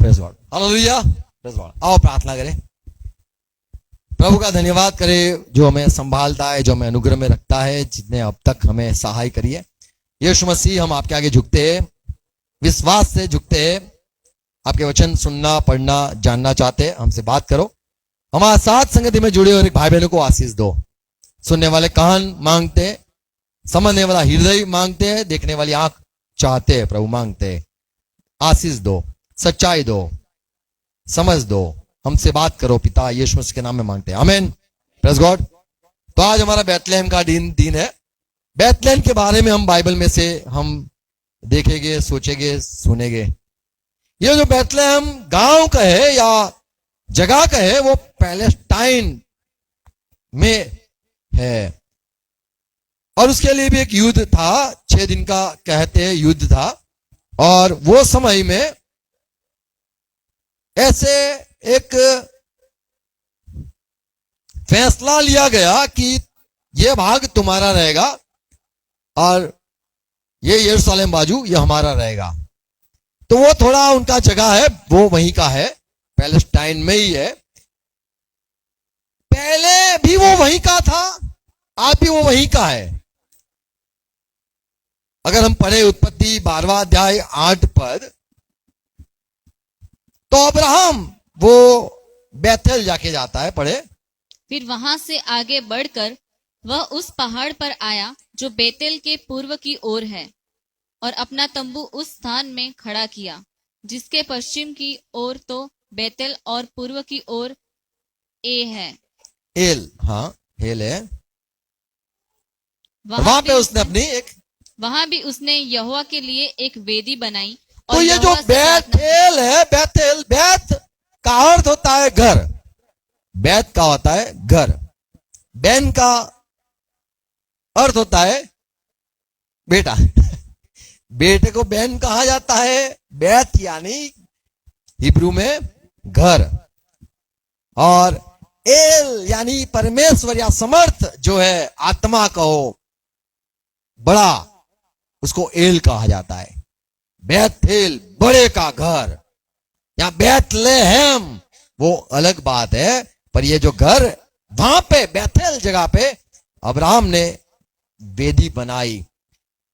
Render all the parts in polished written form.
Praise God, hallelujah, praise God. आओ प्रार्थना करें, प्रभु का धन्यवाद करें जो हमें संभालता है, जो हमें अनुग्रह में रखता है, जिसने अब तक हमें सहाय करी है। यीशु मसीह, हम आपके आगे झुकते हैं, विश्वास से झुकते हैं, आपके वचन सुनना, पढ़ना, जानना चाहते हैं। हमसे बात करो, हमारे साथ संगति में जुड़े और भाई बहनों को आशीष दो। सुनने वाले कान मांगते हैं, समझने वाला हृदय मांगते हैं, देखने वाली आंख चाहते हैं, प्रभु मांगते हैं। आशीष दो, सच्चाई दो, समझ दो, हमसे बात करो पिता, यीशु मसीह के नाम में मांगते हैं, आमीन, प्रेज गॉड। तो आज हमारा बैतलहम का दिन है। बैतलहम के बारे में हम बाइबल में से हम देखेंगे, सोचेंगे, सुनेंगे। ये जो बैतलहम गांव का है या जगह का है, वो पैलेस्टाइन में है, और उसके लिए भी एक युद्ध था, 6 दिन का कहते हैं युद्ध था। और वो समय में ऐसे एक फैसला लिया गया कि ये भाग तुम्हारा रहेगा और ये यरूशलेम बाजू ये हमारा रहेगा। तो वो थोड़ा उनका जगह है, वो वहीं का है, पैलेस्टाइन में ही है। पहले भी वो वहीं का था, आज भी वो वहीं का है। अगर हम पढ़े उत्पत्ति 12वां अध्याय 8 पद, तो अब्राहम वो बैतल जाके जाता है, पढ़े। फिर वहां से आगे बढ़कर वह उस पहाड़ पर आया जो बेतेल के पूर्व की ओर है, और अपना तंबू उस स्थान में खड़ा किया, जिसके पश्चिम की ओर तो बेतेल और पूर्व की ओर ए है। एल, हाँ हेल है। वहां पे उसने अपनी वहां भी उसने यहोवा के लिए एक वेदी बनाई। तो ये जो बैतल है, बैतल, बैत का अर्थ होता है घर, बैत का होता है घर, बैन का अर्थ होता है बेटा। बेटे को बैन कहा जाता है, बैत यानी हिब्रू में घर, और एल यानी परमेश्वर या समर्थ जो है, आत्मा कहो, बड़ा, उसको एल कहा जाता है। बैतल बड़े का घर, या बैतलहम वो अलग बात है, पर ये जो घर वहां पे बैतल जगह पे अब्राहम ने वेदी बनाई।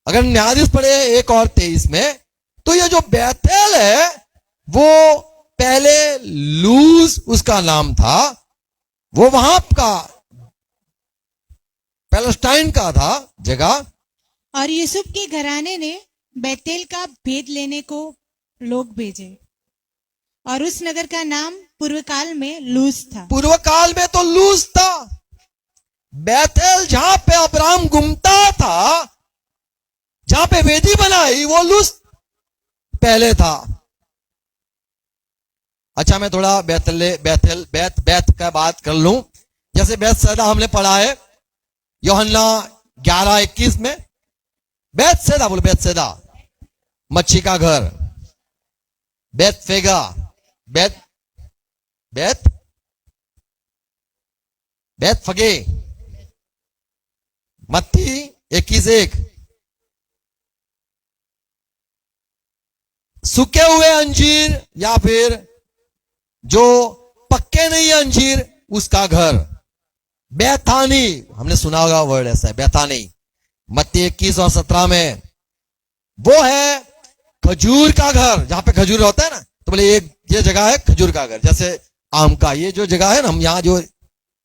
अगर न्यायाधीश पढ़े 1 और 23 में, तो ये जो बैतल है वो पहले लूज उसका नाम था, वो वहां का पैलेस्टाइन का था जगह। और यूसुफ के घराने ने बैतेल का भेद लेने को लोग भेजे, और उस नगर का नाम पूर्व काल में लूज था। पूर्व काल में तो लूज था। बैतल जहां पे अब्राहम घूमता था, जहां पे वेदी बनाई, वो लूज पहले था। अच्छा, मैं थोड़ा बैत का बात कर लूं। जैसे बैतसैदा हमने पढ़ा है यूहन्ना 11:21 में। बैतसैदा, बोलो बैतसैदा, मच्छी का घर। बैतफेगा, बैतफगे, मत्ती 21:1। सूखे हुए अंजीर या फिर जो पक्के नहीं अंजीर, उसका घर। बैथानी, हमने सुना होगा वर्ड ऐसा है, बैथानी। मत्ती 21 और 17 में वो है खजूर का घर, जहां पे खजूर होता है ना, तो बोले ये जगह है खजूर का घर। जैसे आम का ये जो जगह है ना, हम यहां जो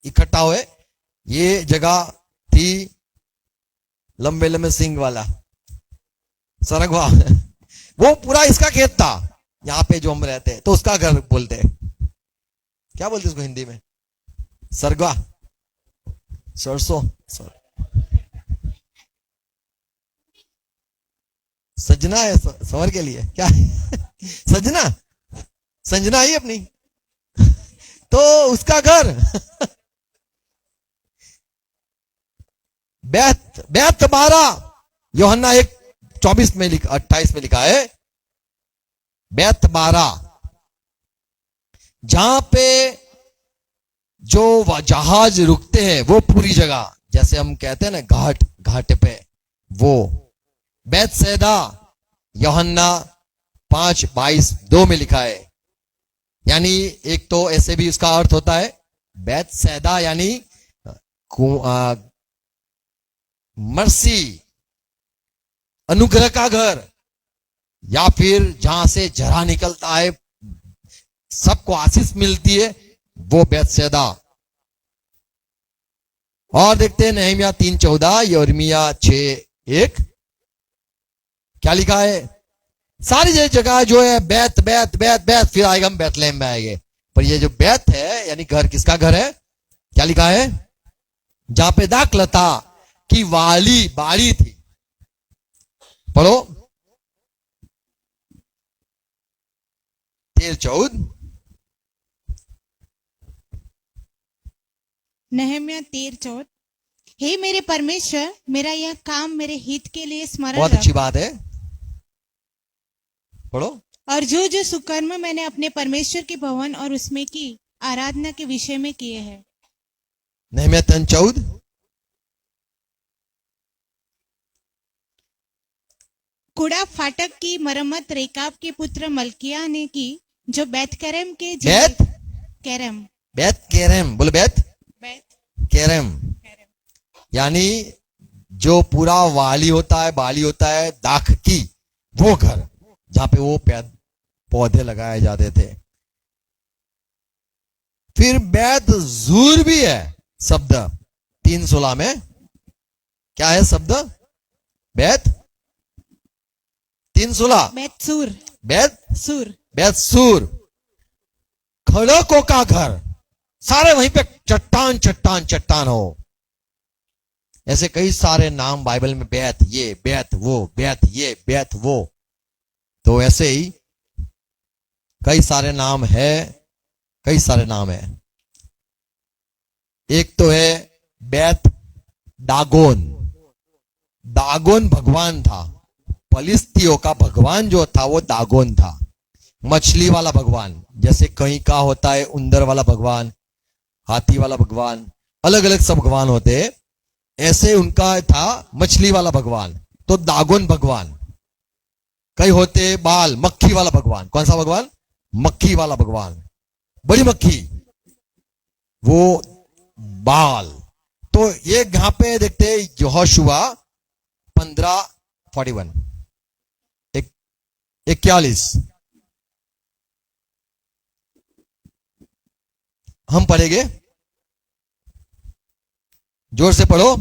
इकट्ठा हुए, ये जगह थी लंबे लंबे सिंग वाला सरगवा, वो पूरा इसका खेत था, यहां पे जो हम रहते हैं, तो उसका घर बोलते हैं। क्या बोलते उसको हिंदी में? सरगवा, सरसों, सजना है सवर के लिए क्या सजना, संजना ही अपनी, तो उसका घर। बैत 12 यूहन्ना 1:24 में 28 में लिखा है। बैत 12 जहां पे जो जहाज रुकते हैं, वो पूरी जगह, जैसे हम कहते हैं ना घाट पे, वो बैतसैदा यूहन्ना 5:22-2 में लिखा है। यानी एक तो ऐसे भी उसका अर्थ होता है बैतसैदा यानी मर्सी, अनुग्रह का घर, या फिर जहां से झरा निकलता है, सबको आशीष मिलती है, वो बैतसैदा। और देखते हैं नहमिया 3:14, यिर्मयाह 6:1, क्या लिखा है? सारी जगह जो है बैत बैत बैत बैत, फिर आएगा हम बैतलहम में आएंगे, पर ये जो बैत है यानी घर, किसका घर है? क्या लिखा है? जहां पे दाखलता की बाड़ी थी। पढ़ो 13:14। नहम्या 13:14। हे मेरे परमेश्वर, मेरा यह काम मेरे हित के लिए स्मरण बहुत रख, अच्छी बात है, पढ़ो। और जो जो सुकर्म मैंने अपने परमेश्वर के भवन और उसमें की आराधना के विषय में किए हैं। नहम्या 3:14। कुड़ा फाटक की मरम्मत रेकाब के पुत्र मलकिया ने की, जो बैत करम के बैत करम बैत केरम, बोलो बैत बैत केरम, यानी जो पूरा बाली होता है दाख की, वो घर जहां पे वो पौधे लगाए जाते थे। फिर बैत जूर भी है शब्द 3:16 में। क्या है शब्द? बैत 3:16, बैतसूर सूर बैतसूर, खड़कों का घर। सारे वहीं पे चट्टान चट्टान चट्टान हो। ऐसे कई सारे नाम बाइबल में, बैत ये बैत वो, बैत ये बैत वो। तो ऐसे ही कई सारे नाम है, कई सारे नाम है। एक तो है बैत दागोन। दागोन भगवान था, फलिस्तियों का भगवान जो था वो दागोन था, मछली वाला भगवान। जैसे कहीं का होता है उंदर वाला भगवान, हाथी वाला भगवान, अलग अलग सब भगवान होते हैं, ऐसे उनका था मछली वाला भगवान, तो दागोन भगवान। कई होते बाल, मक्खी वाला भगवान। कौन सा भगवान? मक्खी वाला भगवान, बड़ी मक्खी, वो बाल। तो ये यहां पे देखते यहोशुआ 15:41, 41 हम पढ़ेंगे, जोर से पढ़ो।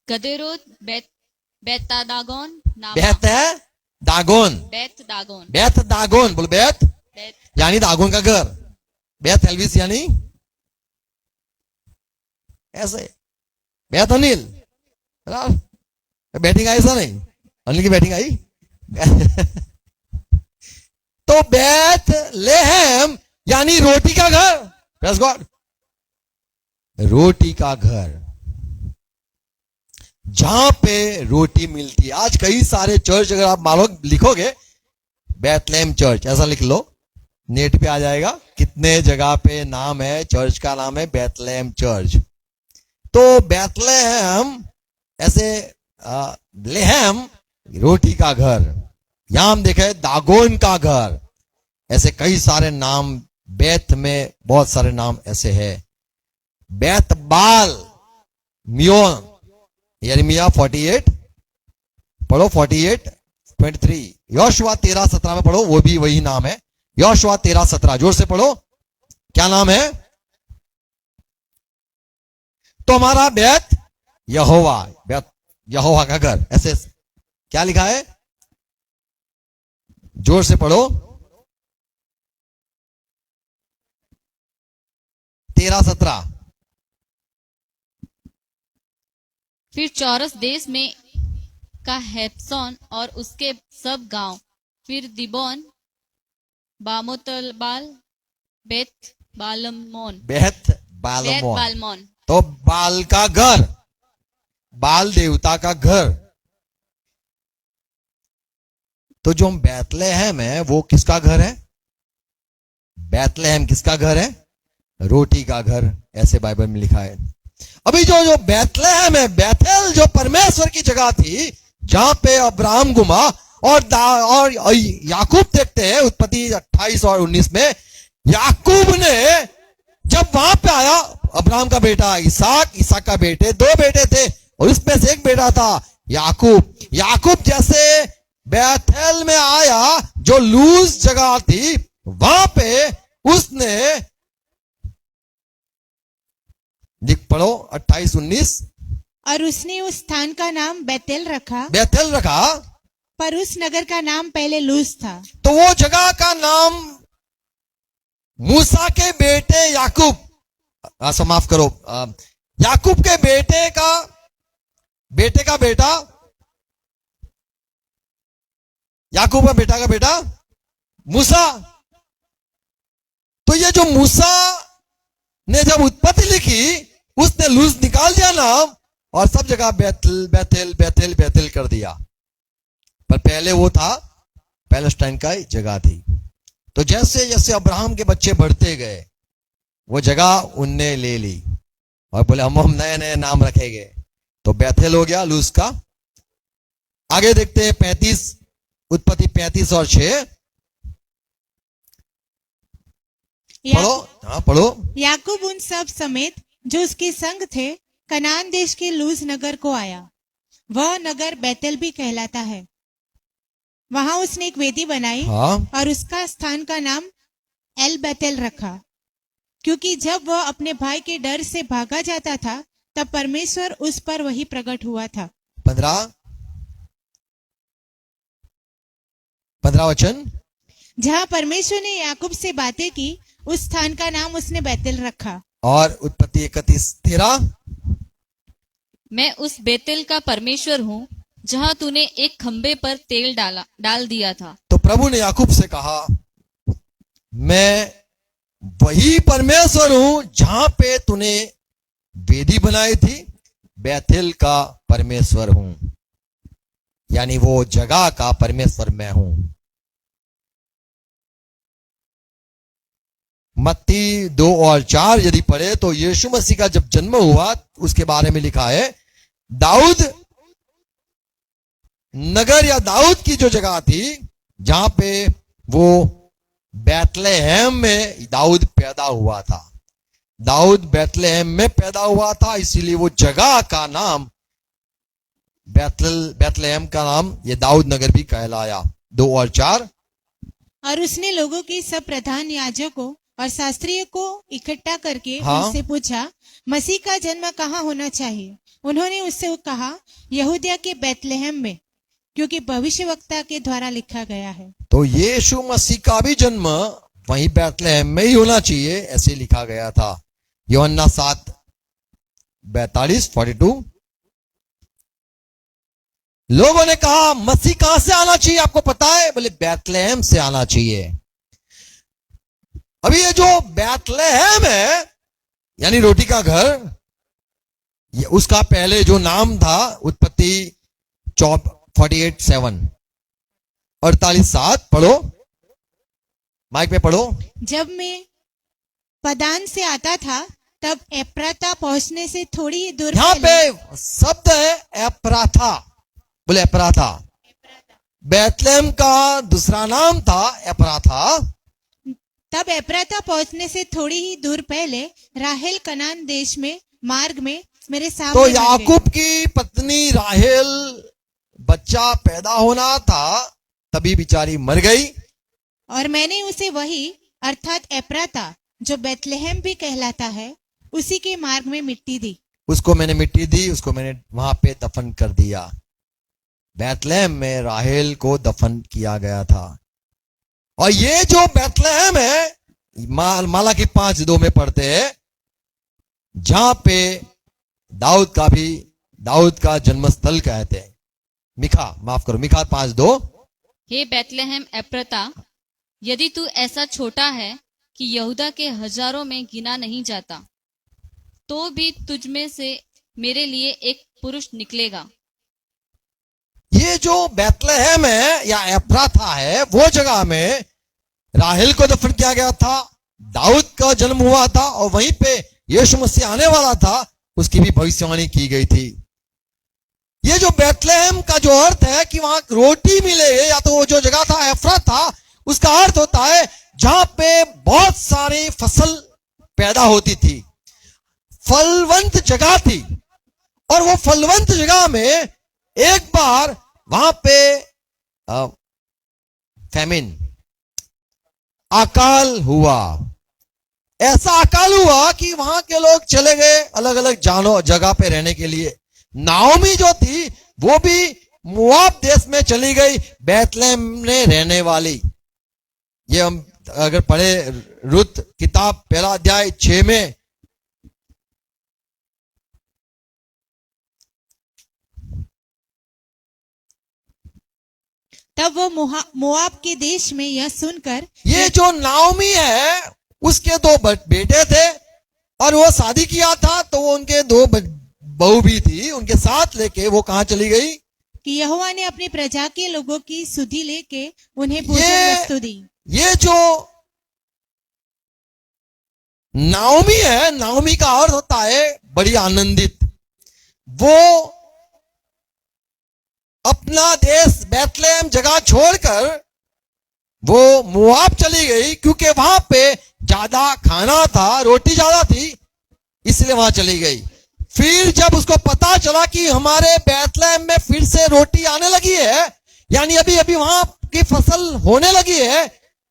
गदेरोत बैत दागोन बैत है दागोन, बैत दागोन बैत दागोन, बोलो बैत बैत यानी दागोन का घर। बैत एल्विस यानी ऐसे। बैत अनिल, बैटिंग आई ऐसा नहीं, अनिल की बैटिंग आई। तो बैत लेहम यानी रोटी का घर। प्रेज़ गॉड, रोटी का घर, जहां पे रोटी मिलती है। आज कई सारे चर्च, अगर आप मानो लिखोगे बैतलेहम चर्च, ऐसा लिख लो, नेट पे आ जाएगा, कितने जगह पे नाम है, चर्च का नाम है बैतलेहम चर्च। तो बैतलेहम ऐसे, लेहम रोटी का घर। यहां हम देखे दागोन का घर। ऐसे कई सारे नाम बैत में, बहुत सारे नाम ऐसे है। बैत बाल मियोन, यिर्मयाह 48 पढ़ो, 48:23। यहोशुआ 13:17 में पढ़ो, वो भी वही नाम है। यहोशुआ 13:17 जोर से पढ़ो, क्या नाम है? तो हमारा बैत यहोवा, बैत यहोवा का घर, ऐसे क्या लिखा है? जोर से पढ़ो, 13:17। फिर चौरस देश में का हेप्सोन और उसके सब गांव, फिर दिबोन, बामोतलबाल, बेत बालमोन, बैत बालमोन, बालमोन, तो बाल का घर, बाल देवता का घर। तो जो बैतलेहम है वो किसका घर है? बैतलेहम किसका घर है? रोटी का घर, ऐसे बाइबल में लिखा है। अभी जो बैतलेहम है, बैतल जो परमेश्वर की जगह थी, जहां पे अब्राहम घुमा और याकूब देखते हैं उत्पत्ति 28 और 19 में, याकूब ने जब वहां पे आया, अब्राहम का बेटा इसहाक का बेटे, 2 बेटे थे और उसमें से एक बेटा था याकूब जैसे बैथेल में आया, जो लूज जगह थी, वहां पे उसने लिख पढ़ो 28-19, और उसने उस स्थान का नाम बैतेल रखा, पर उस नगर का नाम पहले लूज था। तो वो जगह का नाम मूसा के बेटे याकूब, माफ करो, याकूब के बेटे का बेटा, याकूब का बेटा मूसा। तो ये जो मूसा ने जब उत्पत्ति लिखी, उसने लूज निकाल दिया नाम और सब जगह बैतेल कर दिया, पर पहले वो था पैलेस्टाइन का जगह थी। तो जैसे जैसे अब्राहम के बच्चे बढ़ते गए, वो जगह उनने ले ली और बोले हम नए नए नाम रखेंगे, तो बैतेल हो गया लूज का। आगे देखते हैं 35, उत्पत्ति 35 और 6 पढ़ो। याकूब उन सब समेत जो उसके संग थे कनान देश के लूज नगर को आया, वह नगर बैतेल भी कहलाता है। वहां उसने एक वेदी बनाई और उसका स्थान का नाम एल बैतेल रखा, क्योंकि जब वह अपने भाई के डर से भागा जाता था, तब परमेश्वर उस पर वही प्रकट हुआ था। 15 वचन, जहां परमेश्वर ने याकूब से बातें की, उस स्थान का नाम उसने बैतेल रखा। और उत्पत्ति 31-13, मैं उस बेतेल का परमेश्वर हूँ जहाँ तूने एक खंबे पर तेल डाल दिया था। तो प्रभु ने याकूब से कहा, मैं वही परमेश्वर हूं जहां पे तूने वेदी बनाई थी, बैतेल का परमेश्वर हूं, यानी वो जगह का परमेश्वर मैं हूं। मत्ती 2 और 4 यदि पढ़े तो यीशु मसीह का जब जन्म हुआ उसके बारे में लिखा है, दाऊद नगर या दाऊद की जो जगह थी, जहां पे वो बैतलेहम में दाऊद पैदा हुआ था, दाऊद बैतलेहम में पैदा हुआ था, इसीलिए वो जगह का नाम बैतलेहम का नाम ये दाऊद नगर भी कहलाया। 2 और 4, और उसने लोगों के सब प्रधान याजकों और शास्त्रियों को इकट्ठा करके उनसे पूछा, मसीह का जन्म कहाँ होना चाहिए? उन्होंने उससे कहा, यहूदिया के बैतलेहम में, क्योंकि भविष्यवक्ता के द्वारा लिखा गया है। तो यीशु मसीह का भी जन्म वहीं बैतलेहम में ही होना चाहिए, ऐसे लिखा गया था। यूहन्ना 7:42-42। लोगों ने कहा, मसीह कहां से आना चाहिए आपको पता है? बोले बैतलेहम से आना चाहिए। अभी ये जो बैतलेहम है यानी रोटी का घर, ये उसका पहले जो नाम था उत्पत्ति 48:7 48:7 पढ़ो, माइक पे पढ़ो। जब मैं पदान से आता था, तब एप्राता पहुंचने से थोड़ी ही दूर, यहां पे शब्द है एप्राथा, बोले एप्राथा। बैतलेहम का दूसरा नाम था एप्राथा। तब एप्राता पहुंचने से थोड़ी ही दूर पहले राहेल कनान देश में मार्ग में मेरे सामने। तो याकूब की पत्नी राहेल बच्चा पैदा होना था, तभी बेचारी मर गई, और मैंने उसे वही अर्थात एप्राता जो बैतलेहम भी कहलाता है, उसी के मार्ग में मिट्टी दी। उसको मैंने मिट्टी दी, उसको मैंने वहां पे दफन कर दिया। बैतलेहम में राहेल को दफन किया गया था। और ये जो बैतलेहम है, मालाकी 5:2 में पढ़ते हैं, जहां पे दाऊद का जन्मस्थल कहते हैं। मिखा 5:2, हे बैतलेहम एप्राता, यदि तू ऐसा छोटा है कि यहूदा के हजारों में गिना नहीं जाता, तो भी तुझ में से मेरे लिए एक पुरुष निकलेगा। ये जो बैतलेहम है या एप्राथा है, वो जगह में राहेल को दफन किया गया था, दाऊद का जन्म हुआ था, और वहीं पे यीशु मसीह आने वाला था, उसकी भी भविष्यवाणी की गई थी। ये जो बैतलहम का जो अर्थ है कि वहां रोटी मिले, या तो वो जो जगह था एफ्रा था, उसका अर्थ होता है जहां पे बहुत सारी फसल पैदा होती थी, फलवंत जगह थी। और वो फलवंत जगह में एक बार वहां पे फैमिन, अकाल हुआ। ऐसा अकाल हुआ कि वहां के लोग चले गए अलग अलग जगह पे रहने के लिए। नाओमी जो थी वो भी मोआब देश में चली गई, बैतलहम में रहने वाली। ये हम अगर पढ़े रुत किताब 1 अध्याय 6 में, तब वो मोआब के देश में यह सुनकर, ये जो नाओमी है उसके 2 बेटे थे और वो शादी किया था, तो वो उनके 2 बहू भी थी, उनके साथ लेके वो कहां चली गई कि यहोवा ने अपनी प्रजा के लोगों की सुधि लेके उन्हें भोजन वस्तु दी। ये जो नाओमी है, नाओमी का अर्थ होता है बड़ी आनंदित। वो अपना देश बैतलहम जगह छोड़कर वो मोआब चली गई, क्योंकि वहां पे ज्यादा खाना था, रोटी ज्यादा थी, इसलिए वहां चली गई। फिर जब उसको पता चला कि हमारे बैतलहम में फिर से रोटी आने लगी है, यानी अभी अभी वहां की फसल होने लगी है,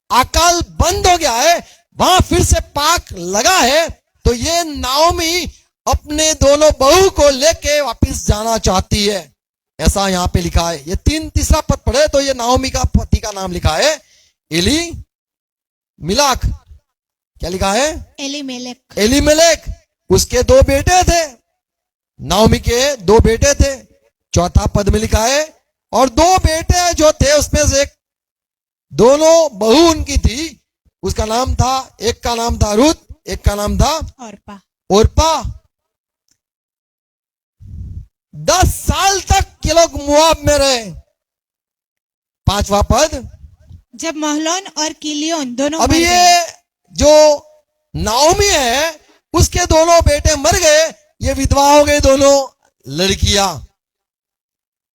अकाल बंद हो गया है, वहां फिर से पाक लगा है, तो ये नाओमी अपने दोनों बहू को लेके वापस जाना चाहती है। ऐसा यहां पे लिखा है। ये तीसरा पद पढ़े तो ये नाओमी का पति का नाम लिखा है एली मिलाक। क्या लिखा है? एलीमेलेक। एलीमेलेक। उसके 2 बेटे थे, नाओमी के 2 बेटे थे, 4था पद में लिखा है। और 2 बेटे जो थे उसमें से एक, दोनों बहू उनकी थी, उसका नाम था, एक का नाम था रुत, एक का नाम था ओरपा। 10 साल तक ये लोग मोआब में रहे। 5वां पद, जब महलोन और किलियोन दोनों अभी ये जो नाओमी है उसके दोनों बेटे मर गए, ये विधवा हो गई दोनों लड़कियां।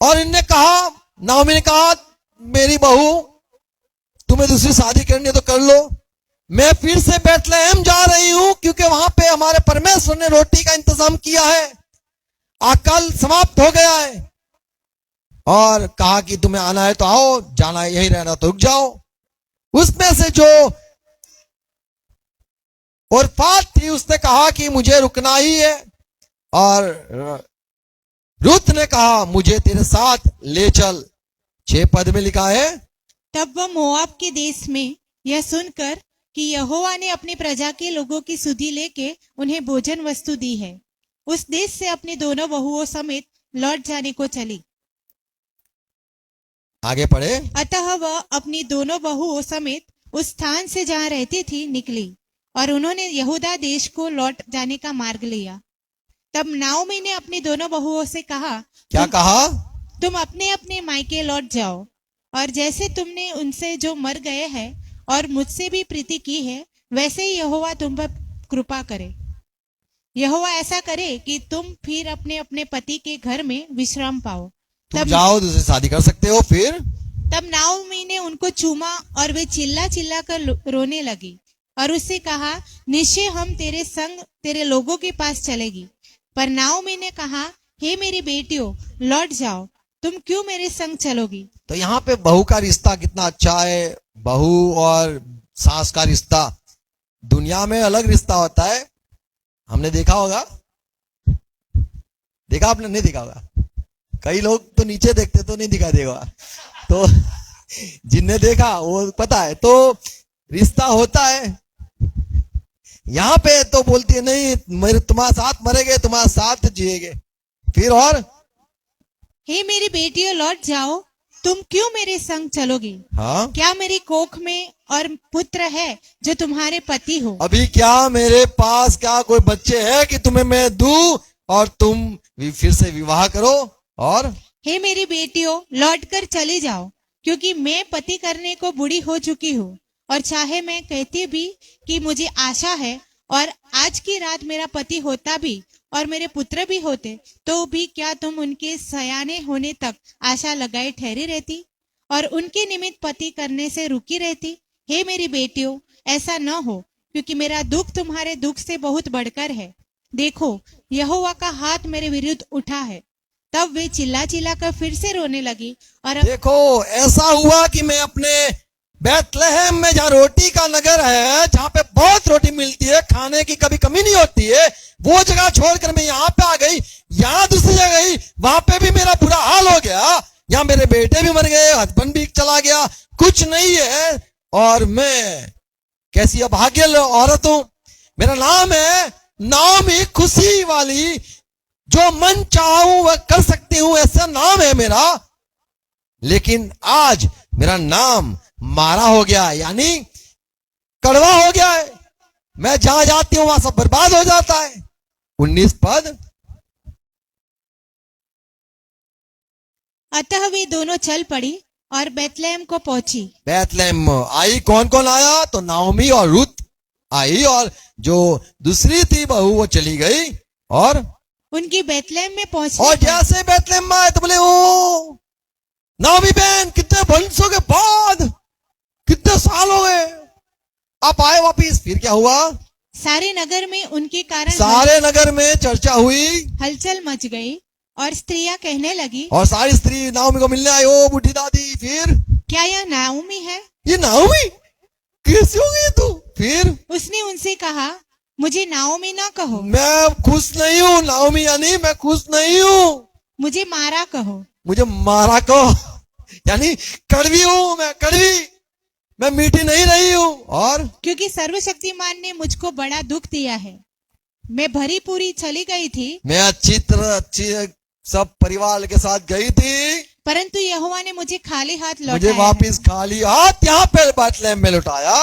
और इनने कहा, नाओमी ने कहा, मेरी बहू तुम्हें दूसरी शादी करनी है तो कर लो, मैं फिर से बैतलहम जा रही हूं, क्योंकि वहां पे हमारे परमेश्वर ने रोटी का इंतजाम किया है, अकाल समाप्त हो गया है। और कहा कि तुम्हें आना है तो आओ, जाना है यहीं रहना तो रुक जाओ। उसमें से जो ओरफात थी उसने कहा कि मुझे रुकना ही है, और रुत ने कहा मुझे तेरे साथ ले चल। 6 पद में लिखा है, तब वह मोआब के देश में यह सुनकर कि यहोवा ने अपनी प्रजा के लोगों की सुधि लेके उन्हें भोजन वस्तु दी है, उस देश से अपनी दोनों बहुओं समेत लौट जाने को चली। आगे पढ़े। अतः वह अपनी दोनों बहुओं समेत उस स्थान से जहां रहती थी निकली, और उन्होंने यहूदा देश को लौट जाने का मार्ग लिया। तब नाओमी ने अपनी दोनों बहुओं से कहा, क्या कहा? तुम अपने अपने मायके लौट जाओ, और जैसे तुमने उनसे जो मर गए हैं और मुझसे भी प्रीति की है, वैसे ही यहोवा तुम पर कृपा करे। यहोवा ऐसा करे कि तुम फिर अपने अपने पति के घर में विश्राम पाओ। तुम जाओ, दूसरी शादी कर सकते हो। फिर तब नाओमी ने उनको चूमा, और वे चिल्ला चिल्ला कर रोने लगी, और उससे कहा, निश्चय हम तेरे संग तेरे लोगों के पास चलेगी। पर नाओमी ने कहा, हे मेरी बेटियों, लौट जाओ, तुम क्यों मेरे संग चलोगी? तो यहाँ पे बहू का रिश्ता कितना अच्छा है। बहू और सास का रिश्ता दुनिया में अलग रिश्ता होता है। हमने देखा होगा, देखा आपने? नहीं देखा होगा। कई लोग तो नीचे देखते तो नहीं दिखाई देगा, तो जिनने देखा वो पता है। तो रिश्ता होता है। यहाँ पे तो बोलती है नहीं, मेरे तुम्हारे साथ मरेंगे, तुम्हारे साथ जिएंगे। फिर और, हे मेरी बेटियों, लौट जाओ, तुम क्यों मेरे संग चलोगी? हाँ, क्या मेरी कोख में और पुत्र है जो तुम्हारे पति हो? अभी क्या मेरे पास क्या कोई बच्चे हैं कि तुम्हें मैं दूं और तुम फिर से विवाह करो? और हे मेरी बेटियों, लौटकर चली जाओ, क्योंकि मैं पति करने को बूढ़ी हो चुकी हूँ, और चाहे मैं कहती भी कि मुझे आशा है और आज की रात मेरा पति होता भी, और मेरे पुत्र भी होते तो भी क्या तुम उनके सयाने होने तक आशा लगाए ठहरी रहती और उनके निमित्त पति करने से रुकी रहती? हे मेरी बेटियों, ऐसा न हो, क्योंकि मेरा दुख तुम्हारे दुख से बहुत बढ़कर है। देखो, यहोवा का हाथ मेरे विरुद्ध उठा है। तब वे चिल्ला चिल्ला कर फिर से रोने लगी और देखो, ऐसा हुआ कि मैं अपने बैतलहम में, जहाँ रोटी का नगर है, जहाँ पे बहुत रोटी मिलती है, खाने की कभी कमी नहीं होती है, वो जगह छोड़कर मैं यहाँ पे आ गई। यहाँ दूसरी जगह गई, वहां पे भी मेरा बुरा हाल हो गया। यहाँ मेरे बेटे भी मर गए, हस्बैंड भी चला गया, कुछ नहीं है, और मैं कैसी अभाग्य औरत हूं। मेरा नाम है नाओमी, खुशी वाली, जो मन चाहूं वह कर सकती हूं, ऐसा नाम है मेरा। लेकिन आज मेरा नाम मारा हो गया, यानी कड़वा हो गया है। मैं जहां जाती हूं वहां सब बर्बाद हो जाता है। 19 पद। अतः वे दोनों चल पड़ी और बैतलहम को पहुंची। बैतलहम आई, कौन कौन आया? तो नाओमी और रूत आई, और जो दूसरी थी बहू वो चली गई। और उनकी बैतलहम में पहुंचने और पर जैसे बैतलहम में आए तो बोले, ओ नाओमी बहन, कितने वर्षों के बाद, कितने साल हो गए आप आए वापिस। फिर क्या हुआ? सारे नगर में उनके कारण सारे नगर में चर्चा हुई, हलचल मच गई और स्त्रियां कहने लगी, और सारी स्त्री नाओमी को मिलने आई। ओ बूढ़ी दादी, फिर क्या यह नाओमी है? ये नाओमी कैसे हो गई तू? फिर उसने उनसे कहा, मुझे नाओमी ना कहो, मैं खुश नहीं हूँ। नाओमी यानी मैं खुश नहीं हूँ, मुझे मारा कहो। मुझे मारा कहो, यानी कड़वी हूँ, मैं कड़वी, मैं मीठी नहीं रही हूँ। और क्योंकि सर्वशक्तिमान ने मुझको बड़ा दुख दिया है। मैं भरी पूरी चली गई थी, मैं अच्छी सब परिवार के साथ गई थी, परंतु यहोवा ने मुझे खाली हाथ मुझे लौटाया वापिस खाली हाथ यहाँ पे बैतलहम में लौटाया।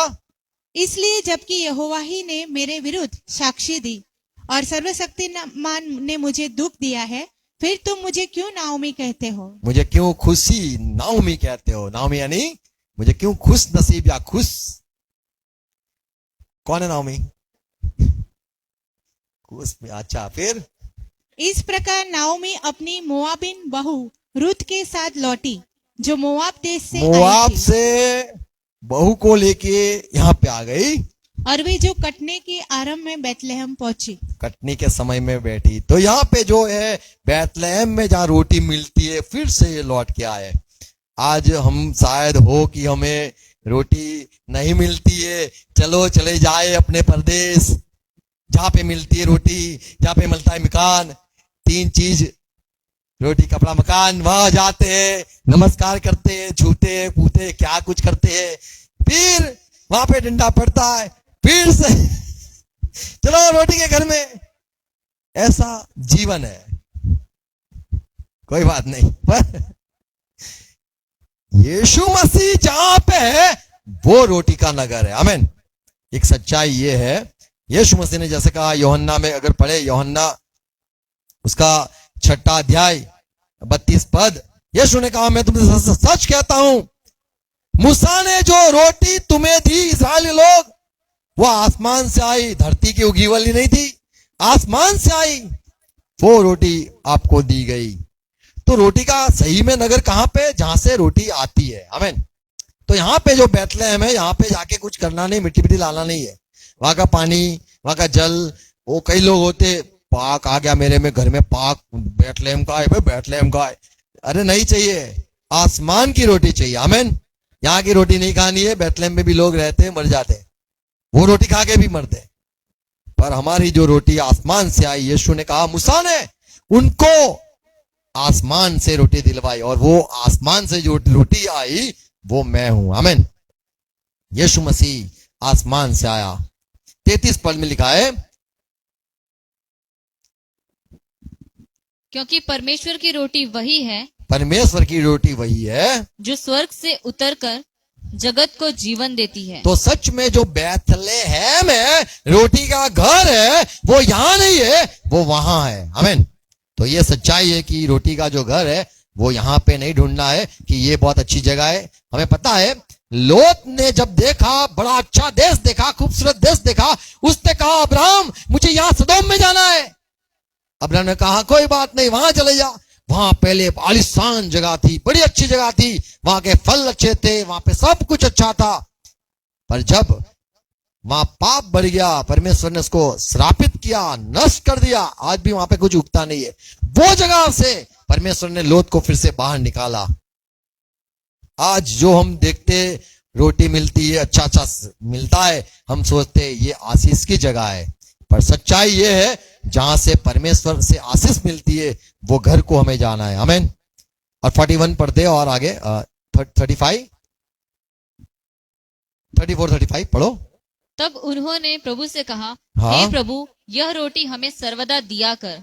इसलिए जबकि यहोवा ही ने मेरे विरुद्ध साक्षी दी और सर्वशक्तिमान ने मुझे दुख दिया है, फिर तुम मुझे क्यों नाओमी कहते हो? मुझे क्यों खुशी नाओमी कहते हो? नाओमी यानी मुझे क्यों खुश नसीब या खुश। कौन है नाओमी? खुश। अच्छा, फिर इस प्रकार नाओमी अपनी मोआबिन बहू रूत के साथ लौटी, जो मोआब देश से मोआब आई थी, से बहू को लेके यहाँ पे आ गई, और वे जो कटने के आरंभ में बैतलहम पहुंची। कटनी के समय में बैठी। तो यहाँ पे जो है बैतलहम में जहाँ रोटी मिलती है, फिर से ये लौट के आए। आज हम शायद हो कि हमें रोटी नहीं मिलती है, चलो चले जाए अपने प्रदेश, जहाँ पे मिलती है रोटी, जहाँ पे मिलता है मकान, 3 चीज, रोटी कपड़ा मकान, वहां जाते हैं, नमस्कार करते हैं, झूठे पूते क्या कुछ करते हैं, फिर वहां पे डंडा पड़ता है, फिर से चलो रोटी के घर में। ऐसा जीवन है, कोई बात नहीं। पर यीशु मसीह जहां पे है वो रोटी का नगर है। आमीन। एक सच्चाई ये है, यीशु मसीह ने जैसे कहा, यूहन्ना में अगर पढ़े, यूहन्ना उसका 6 अध्याय 32 पद, यीशु ने कहा, मैं तुमसे सच कहता हूं, मूसा ने जो रोटी तुम्हें दी इस्राएली लोग, वो आसमान से आई, धरती की उगी वाली नहीं थी, आसमान से आई, वो रोटी आपको दी गई। तो रोटी का सही में नगर कहां पे? जहां से रोटी आती है। आमीन। तो यहाँ पे जो बैतलहम है, यहाँ पे जाके कुछ करना नहीं, मिट्टी मिट्टी लाना नहीं है। वहां का पानी, वहां का जल, वो कई लोग होते, पाक आ गया मेरे में घर में, पाक बैतलहम का है, बैतलहम का है। अरे नहीं चाहिए, आसमान की रोटी चाहिए। आमीन। यहाँ की रोटी नहीं खानी है। बैतलहम में भी लोग रहते मर जाते, वो रोटी खा के भी मरते, पर हमारी जो रोटी आसमान से आई, यीशु ने कहा, मूसा ने उनको आसमान से रोटी दिलवाई, और वो आसमान से जो रोटी आई वो मैं हूं। आमीन। यीशु मसीह आसमान से आया। 33 पद में लिखा है, क्योंकि परमेश्वर की रोटी वही है, परमेश्वर की रोटी वही है जो स्वर्ग से उतरकर जगत को जीवन देती है। तो सच में जो बैतलहम है, रोटी का घर है, वो यहाँ नहीं है, वो वहां है। आमीन। तो ये सच्चाई है कि रोटी का जो घर है वो यहाँ पे नहीं ढूंढना है कि ये बहुत अच्छी जगह है। हमें पता है, लोत ने जब देखा, बड़ा अच्छा देश देखा, खूबसूरत देश देखा, उसने कहा, अब्राहम मुझे यहाँ सदोम में जाना है। अब्राहम ने कहा कोई बात नहीं, वहां चले जा। वहां पहले आलीशान जगह थी, बड़ी अच्छी जगह थी, वहां के फल अच्छे थे, वहां पे सब कुछ अच्छा था। पर जब वहां पाप बढ़ गया, परमेश्वर ने उसको श्रापित किया, नष्ट कर दिया, आज भी वहां पे कुछ उगता नहीं है। वो जगह से परमेश्वर ने लोत को फिर से बाहर निकाला। आज जो हम देखते रोटी मिलती है, अच्छा अच्छा मिलता है, हम सोचते हैं ये आशीष की जगह है, पर सच्चाई ये है जहां से परमेश्वर से आशीष मिलती है वो घर को हमें जाना है। आमीन। और 41 पढ़ते और आगे 34 35 पढ़ो। तब उन्होंने प्रभु से कहा, हाँ। हे प्रभु, यह रोटी हमें सर्वदा दिया कर।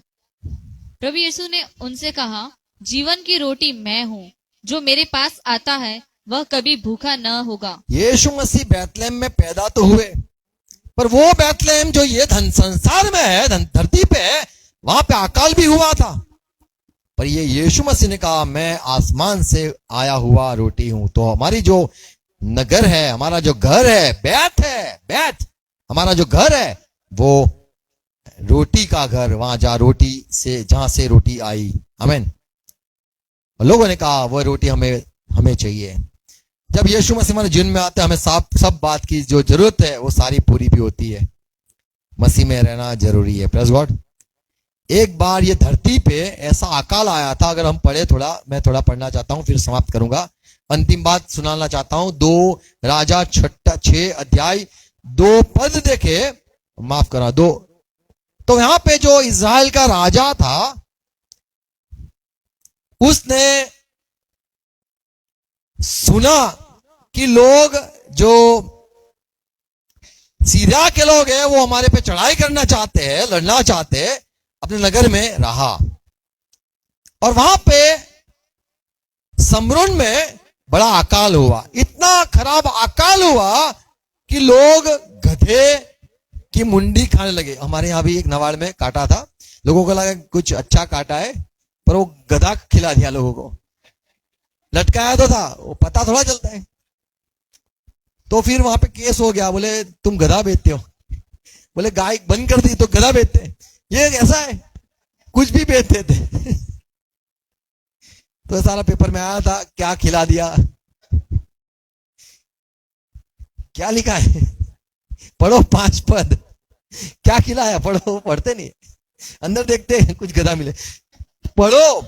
प्रभु यीशु ने उनसे कहा, जीवन की रोटी मैं हूँ, जो मेरे पास आता है वह कभी भूखा न होगा। यीशु मसीह बैतलहम में पैदा तो हुए, पर वो बैतलहम जो ये धन संसार में है, धरती पे है, वहां पे अकाल भी हुआ था। पर ये यीशु मसीह ने कहा मैं आसमान से आया हुआ रोटी हूं। तो हमारी जो नगर है, हमारा जो घर है, बैत हमारा जो घर है वो रोटी का घर, वहां जहां से रोटी आई। आमीन। लोगों ने कहा वह रोटी हमें चाहिए। जब यीशु मसीह हमारे जीवन में आते हैं, हमें सब बात की जो जरूरत है वो सारी पूरी भी होती है। मसीह में रहना जरूरी है। Praise God. एक बार ये धरती पे ऐसा अकाल आया था, अगर हम पढ़े मैं थोड़ा पढ़ना चाहता हूं, फिर समाप्त करूंगा। अंतिम बात सुनाना चाहता हूं। 2 राजा 6 अध्याय 2 पद देखे, माफ करा 2। तो यहां पे जो इज़राइल का राजा था, उसने सुना कि लोग जो सीरिया के लोग हैं वो हमारे पे चढ़ाई करना चाहते हैं, लड़ना चाहते हैं, अपने नगर में रहा। और वहां पे समरून में बड़ा अकाल हुआ। इतना खराब अकाल हुआ कि लोग गधे की मुंडी खाने लगे। हमारे यहां भी एक नवाड़ में काटा था, लोगों को लगा कुछ अच्छा काटा है, पर वो गधा खिला दिया लोगों को। लटकाया तो था, वो पता थोड़ा चलता है। तो फिर वहां पे केस हो गया, बोले तुम गधा बेचते हो, बोले गाय बंद कर दी तो गधा बेचते। ये ऐसा है, कुछ भी बेचते थे। तो सारा पेपर में आया था, क्या खिला दिया, क्या लिखा है, पढ़ो 5 पद, क्या खिलाया, पढ़ो, पढ़ते नहीं, अंदर देखते हैं कुछ गधा मिले, पढ़ो।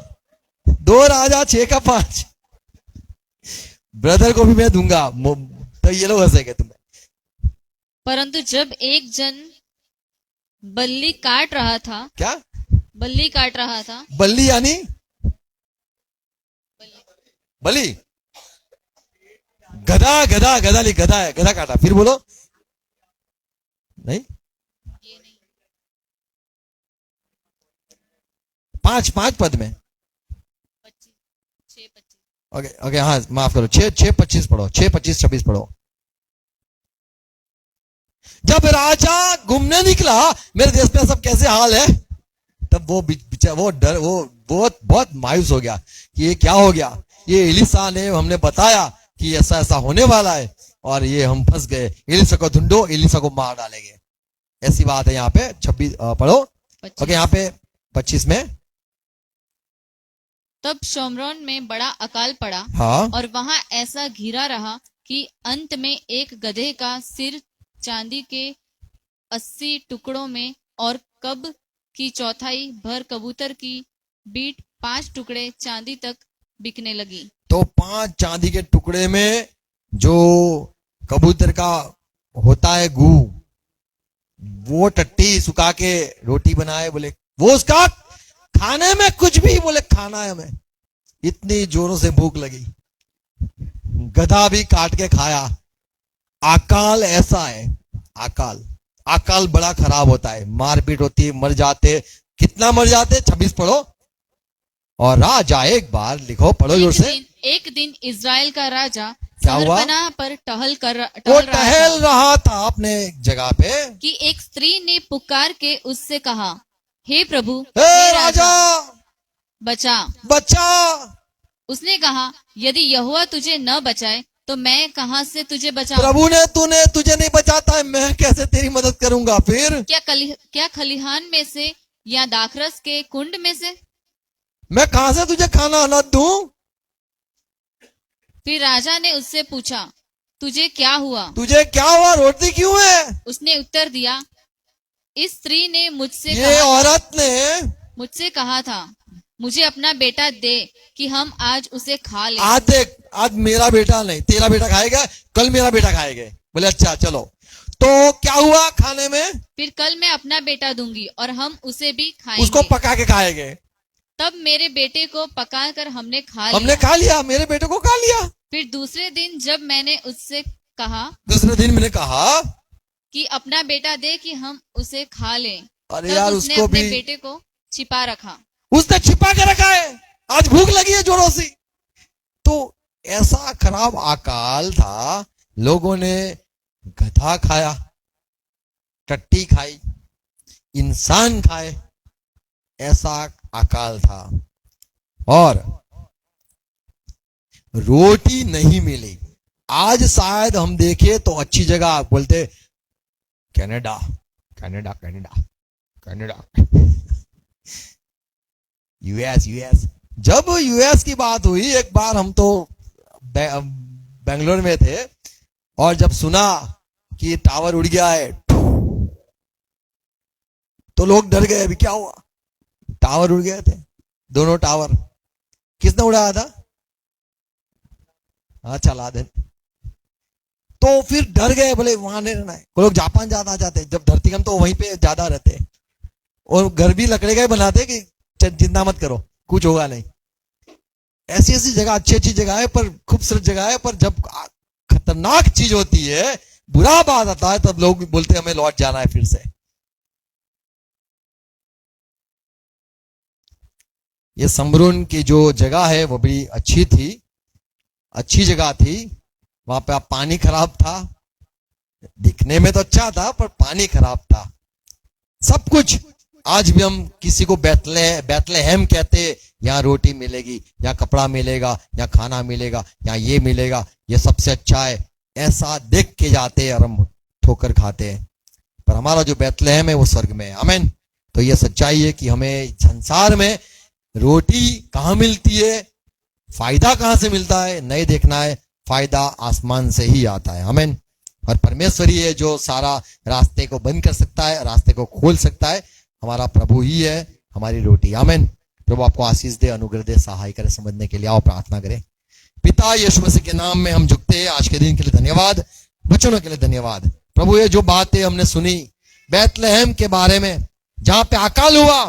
2 राजा 6 का 5। ब्रदर को भी मैं दूंगा, तो ये लोग हंसेंगे तुम्हें। परंतु जब एक जन बल्ली काट रहा था, क्या बल्ली काट रहा था, बल्ली यानी बली, गधा गधा गधा लिख, गधा है, गधा काटा। फिर बोलो नहीं, 5 पद में 6-25। ओके हाँ माफ करो, 6-25 पढ़ो, 6-25-26 पढ़ो। जब राजा घूमने निकला, मेरे देश में सब कैसे हाल है, तब वो बहुत मायूस हो गया कि ये क्या हो गया। ये एलिसा ने हमने बताया कि ऐसा ऐसा होने वाला है और ये हम फंस गए। एलिसा को ढूंढो, एलिसा को मार डालेंगे, ऐसी बात है। यहाँ पे 26 पढ़ो। ओके यहाँ पे 25 में, तब शोमरोन में बड़ा अकाल पड़ा। हाँ। और वहां ऐसा घिरा रहा कि अंत में एक गधे का सिर चांदी के 80 टुकड़ों में और कब की चौथाई भर कबूतर की बीट 5 टुकड़े चांदी तक बिकने लगी। तो 5 चांदी के टुकड़े में जो कबूतर का होता है गू, वो टट्टी सुखा के रोटी बनाए, बोले वो उसका खाने में कुछ भी, बोले खाना है हमें, इतनी जोरों से भूख लगी, गधा भी काट के खाया। अकाल ऐसा है, अकाल बड़ा खराब होता है, मारपीट होती है, मर जाते, कितना मर जाते। 26 पढ़ो। और राजा एक बार, लिखो पढ़ो जोर से। एक दिन इज़राइल का राजा क्या हुआ, सरपनाह पर टहल रहा था अपने जगह पे, कि एक स्त्री ने पुकार के उससे कहा, हे प्रभु, हे राजा बचा। उसने कहा, यदि यहोवा तुझे न बचाए तो मैं कहां से तुझे बचाऊं? प्रभु ने तुझे नहीं बचाता है, मैं कैसे तेरी मदद करूंगा? फिर क्या खलिहान में से या दाखरस के कुंड में से? मैं कहां से तुझे खाना अनाज दूं? फिर राजा ने उससे पूछा, तुझे क्या हुआ? तुझे क्या हुआ? रोटी क्यों है? उसने उत्तर दिया, इस स्त्री ने ये औरत ने मुझसे कहा था, मुझे अपना बेटा दे कि हम आज उसे खा लें। आज देख, आज मेरा बेटा नहीं, तेरा बेटा खाएगा, कल मेरा बेटा खाएगा। बोले अच्छा चलो, तो क्या हुआ खाने में? फिर कल मैं अपना बेटा दूंगी और हम उसे भी खाएंगे। उसको पका के खाएंगे। तब मेरे बेटे को पकाकर हमने खा लिया, मेरे बेटे को खा लिया। फिर दूसरे दिन जब मैंने उससे कहा, मैंने कहा कि अपना बेटा दे कि हम उसे खा लें, अरे यार, उसने उसको अपने भी बेटे को छिपा रखा। उसने छिपा के रखा है, आज भूख लगी है जोरों से। तो ऐसा खराब अकाल था, लोगों ने गधा खाया, टट्टी खाई, इंसान खाए, ऐसा अकाल था। और रोटी नहीं मिली। आज शायद हम देखे तो अच्छी जगह बोलते Canada, Canada, Canada, Canada, US, US. जब यूएस की बात हुई, एक बार हम तो बेंगलोर में थे और जब सुना कि टावर उड़ गया है तो लोग डर गए। अभी क्या हुआ? टावर उड़ गए थे, दोनों टावर। किसने उड़ाया था? हाँ, चला दे। तो फिर डर गए, बोले वहां नहीं रहना है। कोई लोग जापान ज्यादा जाते, जब धरतीकंप तो वहीं पे ज्यादा रहते, और घर भी लकड़े का ही बनाते कि चिंता मत करो, कुछ होगा नहीं। ऐसी ऐसी जगह, अच्छी अच्छी जगह है, पर खूबसूरत जगह है, पर जब खतरनाक चीज होती है, बुरा बात आता है, तब लोग बोलते हमें लौट जाना है फिर से। ये समरून की जो जगह है वो बड़ी अच्छी थी, अच्छी जगह थी। वहां पे पानी खराब था, दिखने में तो अच्छा था पर पानी खराब था। सब कुछ, आज भी हम किसी को बैतलेहम कहते, यहाँ रोटी मिलेगी, यहाँ कपड़ा मिलेगा, यहाँ खाना मिलेगा, यहाँ ये मिलेगा, ये सबसे अच्छा है, ऐसा देख के जाते हैं और हम ठोकर खाते हैं। पर हमारा जो बैतलेहम है वो स्वर्ग में है। आमीन। तो ये सच्चाई है कि हमें संसार में रोटी कहाँ मिलती है, फायदा कहाँ से मिलता है, नहीं देखना है। फायदा आसमान से ही आता है। आमीन। और परमेश्वर ही है जो सारा रास्ते को बंद कर सकता है, रास्ते को खोल सकता है। हमारा प्रभु ही है हमारी रोटी। आमीन। प्रभु आपको आशीष दे, अनुग्रह दे, सहाय करे समझने के लिए। आओ प्रार्थना करें। पिता यीशु मसीह के नाम में हम झुकते हैं। आज के दिन के लिए धन्यवाद, वचनों के लिए धन्यवाद। प्रभु ये जो बातें हमने सुनी बैतलहम के बारे में, जहां पे अकाल हुआ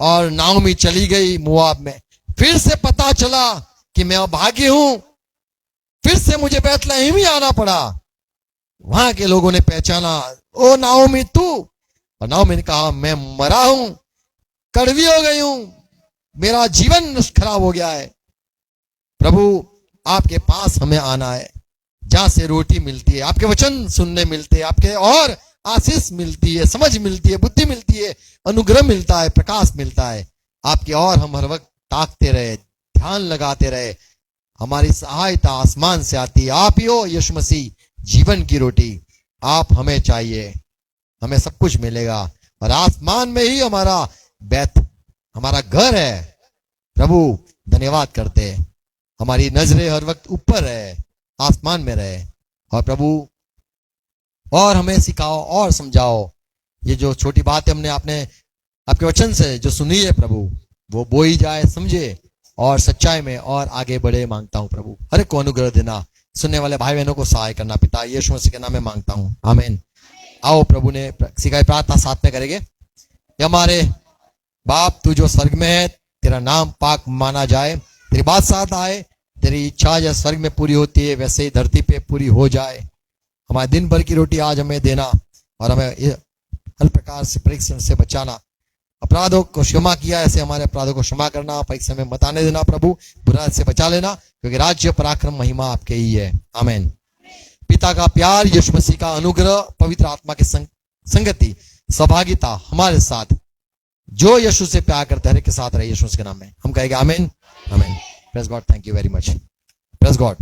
और नाओमी चली गई मोआब में, फिर से पता चला कि मैं अभागी हूं, फिर से मुझे बैतलहम ही आना पड़ा। वहां के लोगों ने पहचाना, ओ नाओमी तू। और नाओमी ने कहा, मैं मरा हूं, कड़वी हो गई हूं, मेरा जीवन खराब हो गया है। प्रभु आपके पास हमें आना है, जहां से रोटी मिलती है, आपके वचन सुनने मिलते हैं, आपके और आशीष मिलती है, समझ मिलती है, बुद्धि मिलती है, अनुग्रह मिलता है, प्रकाश मिलता है। आपके और हम हर वक्त ताकते रहे, ध्यान लगाते रहे। हमारी सहायता आसमान से आती है। आप ही हो यीशु मसीह, जीवन की रोटी। आप हमें चाहिए, हमें सब कुछ मिलेगा और आसमान में ही हमारा बैत, हमारा घर है। प्रभु धन्यवाद करते हैं, हमारी नजरें हर वक्त ऊपर रहे, आसमान में रहे। और प्रभु और हमें सिखाओ और समझाओ। ये जो छोटी बात है हमने आपके वचन से जो सुनी है प्रभु, वो बोई जाए, समझे और सच्चाई में और आगे बढ़े। मांगता हूं प्रभु, हर एक को अनुग्रह देना, सुनने वाले भाई बहनों को सहाय करना। पिता यीशु मसीह के नाम में मांगता हूं, आमीन। आओ प्रभु ने सिखाई प्रार्थना साथ में करेंगे। हमारे बाप तू जो स्वर्ग में है, तेरा नाम पाक माना जाए, तेरी बादशाहत आए, तेरी इच्छा जैसे स्वर्ग में पूरी होती है वैसे ही धरती पे पूरी हो जाए। हमारे दिन भर की रोटी आज हमें देना और हमें हर प्रकार से परीक्षण से बचाना। अपराधों को क्षमा किया ऐसे हमारे अपराधों को क्षमा करना, परीक्षा में मत आने देना प्रभु, बुराई से बचा लेना, क्योंकि राज्य पराक्रम महिमा आपके ही है। आमीन। पिता का प्यार, यीशु मसीह का अनुग्रह, पवित्र आत्मा की संगति, सहभागिता हमारे साथ जो यीशु से प्यार करते हैं हर एक के साथ रहे। यीशु के नाम में हम कहेंगे आमीन, आमीन। Praise God, thank you very much. Praise God.